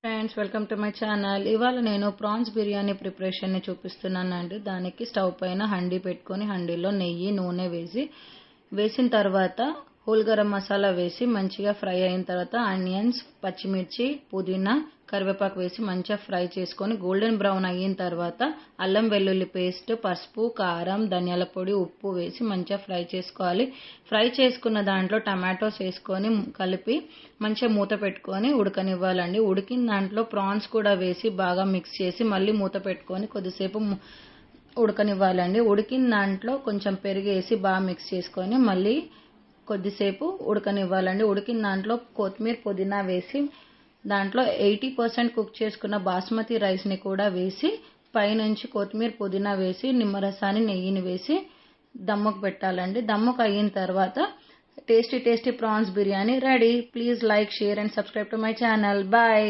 Friends, welcome to my channel. ఇవాళ నేను prawns biryani ప్రిపరేషన్ని చూపిస్తున్నానండి. దానికి స్టవ్ పైన హండీ పెట్టుకొని హండీలో నెయ్యి నూనె వేసిన తర్వాత హోల్ గరం మసాలా వేసి మంచిగా ఫ్రై అయిన తర్వాత ఆనియన్స్, పచ్చిమిర్చి, పుదీనా, కరివేపాకు వేసి మంచిగా ఫ్రై చేసుకొని గోల్డెన్ బ్రౌన్ అయిన తర్వాత అల్లం వెల్లుల్లి పేస్ట్, పసుపు, కారం, ధనియాల పొడి, ఉప్పు వేసి మంచిగా ఫ్రై చేసుకోవాలి. ఫ్రై చేసుకున్న దాంట్లో టమాటోస్ వేసుకొని కలిపి మంచిగా మూత పెట్టుకొని ఉడకనివ్వాలండి. ఉడికిన దాంట్లో ప్రాన్స్ కూడా వేసి బాగా మిక్స్ చేసి మళ్ళీ మూత పెట్టుకొని కొద్దిసేపు ఉడకనివ్వాలండి. ఉడికిన దాంట్లో కొంచెం పెరిగేసి బాగా మిక్స్ చేసుకొని మళ్ళీ కొద్దిసేపు ఉడకనివ్వాలండి. ఉడికిన దాంట్లో కొత్తిమీర, పుదీనా వేసి దాంట్లో 80% కుక్ చేసుకున్న బాస్మతి రైస్ని కూడా వేసి పైనుంచి కొత్తిమీర, పుదీనా వేసి నిమ్మరసాన్ని, నెయ్యిని వేసి దమ్ముకు పెట్టాలండి. దమ్ముకు అయిన తర్వాత tasty prawns biryani ready. Please like, share and subscribe to my channel. Bye.